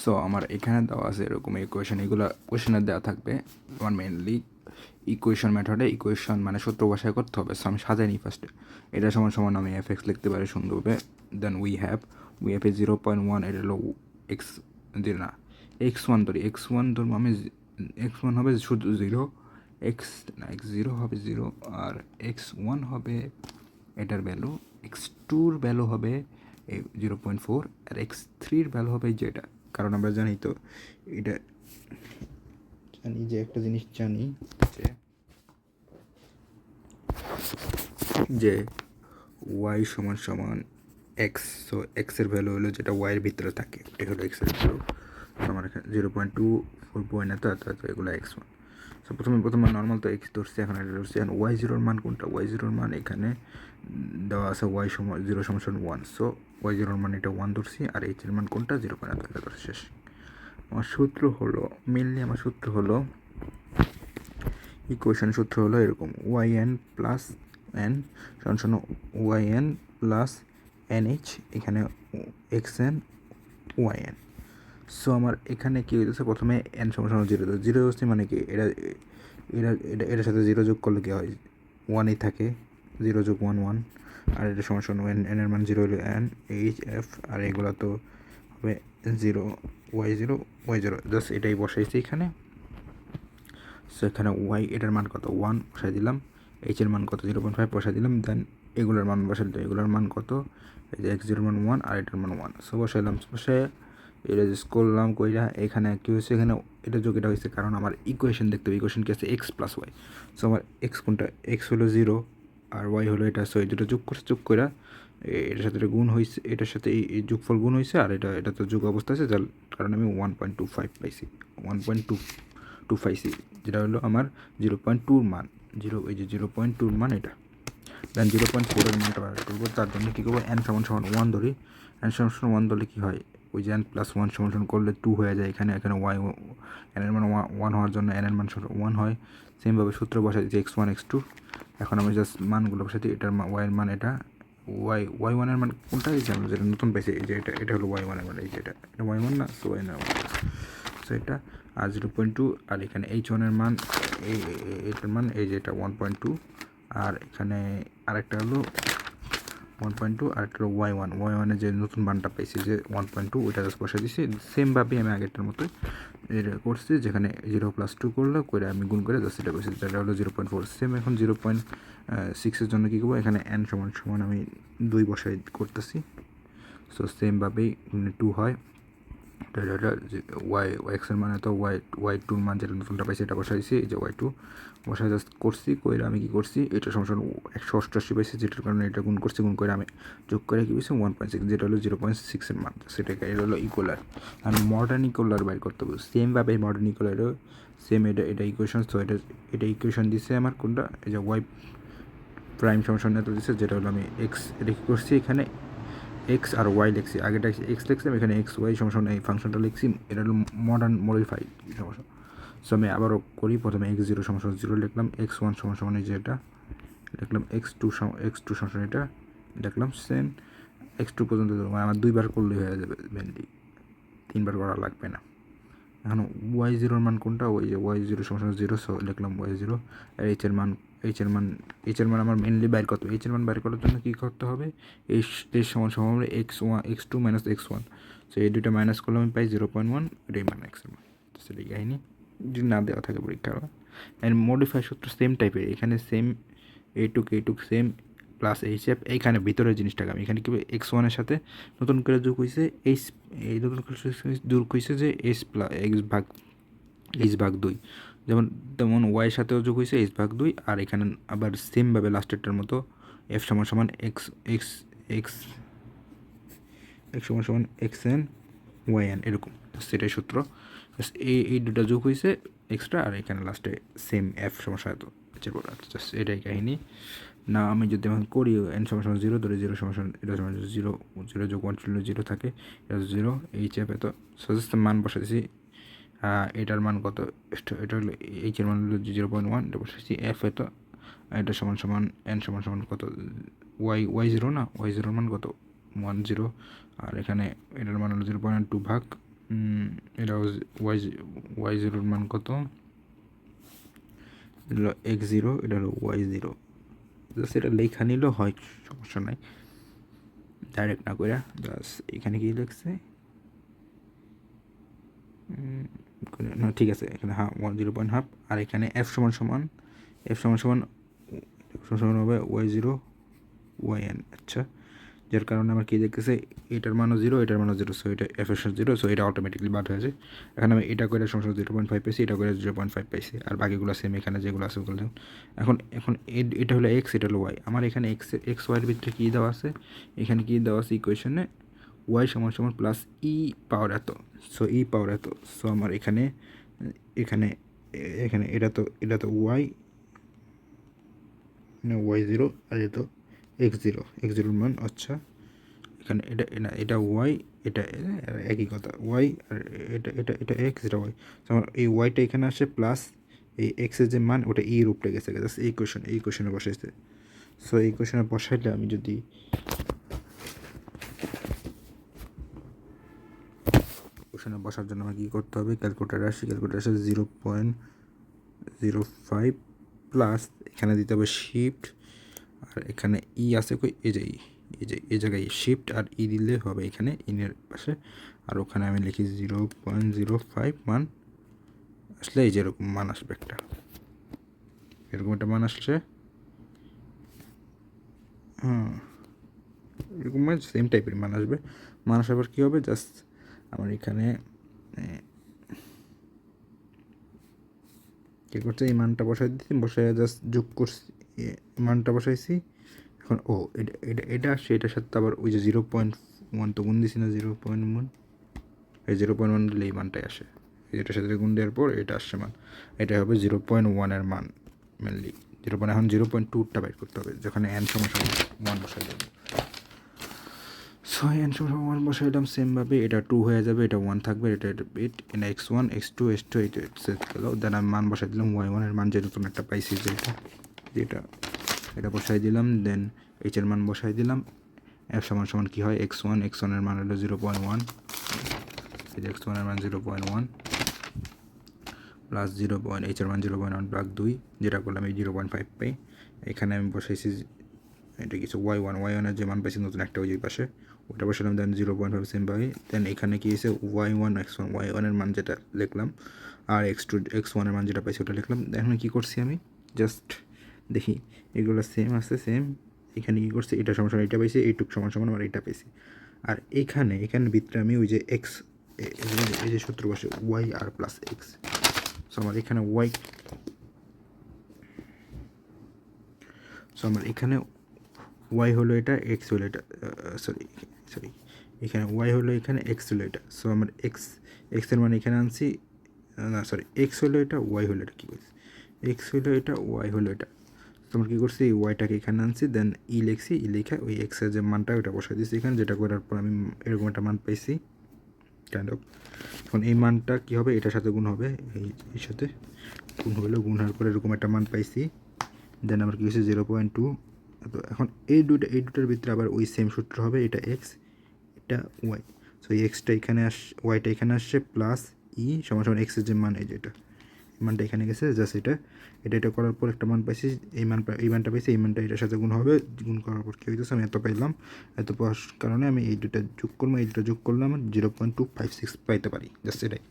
So আমার এখানে দেওয়া আছে এরকম ইকুয়েশন, এগুলো কোয়েশনে দেওয়া থাকবে। আমার মেনলি ইকুয়েশন মেথডে ইকুয়েশন মানে সূত্র ভাষায় করতে হবে। সো আমি সাজাই নিই ফার্স্টে। এটা সমান সমান আমি এফ এক্স লিখতে পারি সুন্দরভাবে। দেন উই হ্যাভ এ 0.1, এটা হলো এক্স, না x1 ধরি, x1 ধরবো আমি, x1 হবে শুধু জিরো, এক্স না এক্স জিরো হবে জিরো, আর x1 হবে এটার ভ্যালু, x2-র ভ্যালু হবে 0.4, আর x3-র ভ্যালু হবে যেটা। কারণ আমরা জানি তো, এটা জানি যে একটা জিনিস জানি যে ওয়াই সমান সমান এক্স। সো এক্সের ভ্যালু হলো যেটা ওয়াইয়ের ভিতরে থাকে, ওটাই হলো এক্সের ভ্যালু। আমার এখানে 0.2, 4 এত এত এত, এগুলো x1। সো প্রথমে নর্মাল তো এক্স ধরছি, এখন এটা ধরছি। এখন ওয়াই জিরোর মান কোনটা? ওয়াই জিরোর মান এখানে দেওয়া আছে ওয়াই সমান 0 সমান 1। সো ওয়াই জিরোর মান এটা 1 ধরছি, আর এইচের মান কোনটা? 0 এত এটা ধরছি। শেষ। আমার সূত্র হলো, মেনলি আমার সূত্র হলো, ইকুয়েশন সূত্র হলো এরকম: ওয়াই এন প্লাস এন সমান সমান Y N plus N H, এখানে X N Y N. So আমার এখানে কী হইতেছে, প্রথমে এন সমান সমান 0, 0 হচ্ছে মানে কি, এটা এটা এটা এটার সাথে 0 যোগ করলে কী হয়? 1ই থাকে, 0 যোগ 1 1। আর এটা সমান সমান এনের মান 0 হলে এন এইচ এফ, আর এগুলো তো হবে 0 ওয়াই জিরো, জাস্ট এটাই বসাইছি এখানে। সো এখানে ওয়াই এটার মান কত? 1 বসাই দিলাম, এইচের মান কত? 0.5 বসাই দিলাম। দেন এগুলোর মান বসাই দিলাম, এগুলোর মান কত? এই যে এক্স জিরোর মান 1 আর এটার মান 1। সো বসাইলাম, বসে এটা জাস্ট করলাম কইরা। এখানে কী হয়েছে, এখানে এটা যোগ এটা হয়েছে কারণ আমার ইকুয়েশন দেখতে হবে। ইকুয়েশন কি আছে? X plus Y. সো আমার এক্স কোনটা? এক্স হলো 0 আর ওয়াই হলো এটা। সো এই দুটো যোগ করছে, যোগ করে এটার সাথে এটা গুণ হয়েছে, এটার সাথে এই যোগফল গুণ হয়েছে, আর এটা তো যোগ অবস্থা আছে, যার কারণে আমি 1.25 পাইছি, 1.2 পাইছি, যেটা হলো আমার 0.2-র মান। এই যে 0.2-র মান এটা। দেন 0.4-এর মানটা বার করবো, তার জন্য কী করবো? এন সমান সমান 1 ধরি। এন সমান সমান 1 ধরলে কী হয়? ওই যে এন প্লাস 1 সমান সমান করলে 2 হয়ে যায়। এখানে ওয়াই এনের মান 1 হওয়ার জন্য এনের মান 1 হয়। সেমভাবে সূত্র বসাই দিচ্ছি x1 x2। এখন আমি জাস্ট মানগুলো বসাই দিই। এটার ওয়াইয়ের মান এটা, ওয়াই ওয়ানের মান কোনটা? এই যে আমরা যেটা নতুন পাইছি, এই যে এটা হলো ওয়াই ওয়ানের মান, এই যে এটা ওয়াই মান না, সো ওয়াই না, সো এটা। আর 0.2, আর এখানে h1-এর মান, এটার মান এই যে এটা 1.2, আর এখানে আরেকটা হলো 1.2, আর একটা হলো ওয়াই ওয়ানের যে নতুন মানটা পেয়েছি যে 1.2, ওইটা জাস্ট বসে দিচ্ছি। সেমভাবে আমি আগেরটার মতোই এটা করছি, যেখানে 0+2 করলে করে আমি গুণ করে জাস্ট এটা করছি, যেটা হলো 0.4। সেম এখন 0.6-এর জন্য কী করবো? এখানে এন সমান সমান আমি 2 বসাই করতেছি। সো সেমভাবেই 2 হয়। ওয়াই এক্সের মানে তো ওয়াই টুর মান যেটা নতুনটা পাইছি এটা বসাইছি, এই যে ওয়াই2 বসাই জাস্ট করছি। করে আমি কী করছি? এটা সমস্যা 188 পাইছি, যেটার কারণে এটা গুণ করছি। গুণ করে আমি যোগ করে কী পেয়েছি? 1.6, যেটা হলো 0.6-এর মান। সেটাকে এটা হলো ইকুয়ালার। আর মডার্ন ইকুয়ালার বাইর করতে হবে সেমভাবে। মডার্ন ইকুয়ালারও সেম, এটা ইকুয়েশন। তো এটা ইকুয়েশন দিচ্ছে আমার কোনটা? এই যে ওয়াই প্রাইম সমস্যা এত দিচ্ছে, যেটা হলো আমি এক্স, এটা কী করছি? এখানে এক্স আর ওয়াই লিখছি, আগেটা এক্স লিখছিলাম, এখানে এক্স ওয়াই সমস্যা এই ফাংশনটা লিখছি। এটা হলো মডার্ন মডিফাইড সমস্যা। সো আমি আবারও করি, প্রথমে x0 সমস্যা 0 লিখলাম, x1 সমস্যা এই যে এটা লিখলাম, x2 সমস্যা এটা লিখলাম। সেম x2 পর্যন্ত মানে আমার 2বার করলেই হয়ে যাবে মেনলি, 3বার করা লাগবে না। এখন ওয়াই জিরোর মান কোনটা? ওই যে ওয়াই জিরো সমস্যা 0, সো লিখলাম ওয়াই জিরো। আর এইচের মান আমার মেনলি বাইর করতে হবে। এইচের মান বাইর করার জন্য কী করতে হবে? এইচ সমান সমান x2 মাইনাস x1। সো এই দুইটা মাইনাস করলে আমি পাই 0.1, এটাই মান এক্সের মান। তো সেটাই কাহিনি, যদি না দেওয়া থাকে পরীক্ষার। অ্যান্ড মডিফাই সূত্র সেম টাইপের, এখানে সেম এইটুক সেম প্লাস এইচ এফ। এইখানে ভিতরের জিনিসটাকে আমি এখানে কী x1-এর সাথে নতুন করে যোগ হয়েছে এই নতুন করে যোগ হয়েছে যে h/2, তেমন ওয়াইয়ের সাথেও যোগ হয়েছে h/2। আর এখানে আবার সেমভাবে লাস্টেরটার মতো এফ সমান সমান এক্স এক্স এক্স এক্স সমান সমান এক্স এন ওয়াই এন, এরকম। সেটাই সূত্র। এই দুটা যোগ হয়েছে এক্সট্রা, আর এখানে লাস্টে সেম এফ সমস্যা এত জাস্ট এটাই কাহিনি না। আমি যদি এখন করি এন সমান 0 ধরে, 0 সমান এটা সমান 0 যোগ 1 0 থাকে, এটা 0, এইচ এফ এত। জাস্ট মান বসাইছি। এটার মান কত? এটা হলো এইচের মান হলো 0.1, এটা বসাইছি। এফ এত, এটা সমান সমান এন সমান সমান কত? ওয়াই জিরো না, ওয়াই জিরোর মান কত? 10। আর এখানে এটার মান হলো 0.2 ভাগ এটা ওয়াই জিরোর মান কত, এটা হলো এক্স জিরো, এটা হলো ওয়াই জিরো। জাস্ট এটা লেখা নিলেও হয়, সমস্যা নাই, ডাইরেক্ট না করে। জাস্ট এখানে কি লিখছে, না ঠিক আছে, এখানে 0.5, আর এখানে এফ সমান সমান হবে ওয়াই জিরো ওয়াই এন। আচ্ছা, যার কারণে আমার কী দেখতেছে, এটার মানও জিরো, এটার মানও জিরো, সো এটা এফ এর জিরো, সো এটা অটোমেটিকলি বাদ হয়েছে। এখানে আমি এটা করে সমস্যা 0.5 পাইছি, এটা করে 0.5 পাইছি, আর বাকিগুলো সেম এখানে যেগুলো আছে ওগুলো। এখন এটা হলো এক্স, এটা হলো ওয়াই। আমার এখানে এক্স ওয়াইয়ের ভিতরে কী দেওয়া আছে, এখানে কী দেওয়া আছে ইকুয়েশনে, ওয়াই সমান সমান প্লাস ই পাওয়ার এত, সো ই পাওয়ার এত। সো আমার এখানে এখানে এখানে এটা তো ওয়াই, মানে ওয়াই জিরো, আর এটা তো এক্স জিরোর মান। আচ্ছা, এখানে এটা ওয়াই, এটা একই কথা, ওয়াই, আর এটা এক্স, এটা ওয়াই। আমার এই ওয়াইটা এখানে আসে প্লাস এই এক্সের যে মান ওটা ই রূপটা গেছে, জাস্ট এই কোয়েশনে বসাইছে। সো এই কোয়েশনে বসাইলে আমি যদি কোয়েশনে বসার জন্য আমার কী করতে হবে, ক্যালকুলেটার আসে 0.05 প্লাস এখানে দিতে হবে শিফট, আর এখানে ই আছে কই, এই জায়গায় শিফট আর ই দিলে হবে এখানে ইনের পাশে, আর ওখানে আমি লিখি 0.05 মান আসলে এই যেরকম মান আসবে, এরকম একটা মান আসছে। এরকম সেম টাইপের মান আসবে। মান আসার পর কী হবে, জাস্ট আমার এখানে কী করছে, এই মানটা বসাই জাস্ট যোগ করছি, মানটা বসাইছি। এখন এটা আসছে, এটার সাথে আবার ওই যে 0.1 তো গুণ দিছি না, 0.1, এই 0.1 দিলে এই মানটাই আসে, এটার সাথে গুণ দেওয়ার পর এটা আসছে মান, এটা হবে 0.1 মান মেনলি। এখন 0.2টা বাইর করতে হবে, যেখানে এন সমস্যা 1 বসাই দেবো। সো এন সমস্যা 1 বসাই দিলাম, সেমভাবে এটা 2 হয়ে যাবে, এটা 1 থাকবে, এটা এটা x1 x2 x2 এটা সেট গেল। দেন আমি মান বসাই দিলাম y1 এর মান, যে নতুন একটা পাইছি এটা বসাই দিলাম। দেন h এর মান বসাই দিলাম, f সমান সমান কী হয়, x1 এর মান হলো 0.1, এই যে x1 এর মান 0.1 প্লাস h এর মান 0.1 প্লাস 2, যেটা করলাম এই 0.5 পাই। এখানে আমি বসাইছি এটা কিছু y1 এর যে মান পাইছি নতুন একটা ওই পাশে, ওটা বসালাম। দেন 0.5 সেমভাবে, দেন এখানে কি হয়েছে y1 y1 এর মান যেটা লিখলাম, আর x1 এর মান যেটা পাইছি ওটা লিখলাম। এখন কী করছি আমি, জাস্ট দেখি এগুলো সেম আছে, সেম। এখানে কী করছি, এটা সমান এটা পাইছি, এইটুক সমান আর এটা পাইছি। আর এখানে ভিতরে আমি ওই যে এক্স, এই যে সূত্র বসে ওয়াই আর প্লাস এক্স। সো আমার এখানে ওয়াই হলো এটা, এক্স হলো এটা, সরি এখানে ওয়াই হলো এখানে, এক্স হলো এটা। সো আমার এক্সের মানে এখানে আনছি, না সরি, এক্স হলো এটা, ওয়াই হলো এটা, কী করছি, এক্স হলো এটা, ওয়াই হলো এটা। তোমার কী করছি, এই ওয়াইটাকে এখানে আনছি, দেন লিখছি, লেখা ওই এক্সের যে মানটা ওটা বসাই দিচ্ছি এখানে, যেটা করার পর আমি এরকম একটা মান পাইছি কাইন্ড অফ। এখন এই মানটা কী হবে, এটার সাথে গুণ হবে, এর সাথে গুণ হওয়ার পরে এরকম একটা মান পাইছি। দেন আমার কী হয়েছে 0.2। তো এখন এই দুটার ভিতরে আবার ওই সেম সূত্র হবে, এটা এক্স, এটা ওয়াই। সো এই এক্সটা এখানে ওয়াইটা এখানে আসছে, প্লাস ই সমান এক্সের যে মান, এই যে এটা মানটা এখানে গেছে, জাস্ট এটা করার পর একটা মান পাইছি, এই মানটা পাইছি, এই মানটা এটার সাথে গুণ হবে, গুণ করার পর কী হইতেছে, আমি এত পাইলাম। এত পাওয়ার কারণে আমি এই দুটা যোগ করলাম, 0.256 পাইতে পারি, জাস্ট এটাই।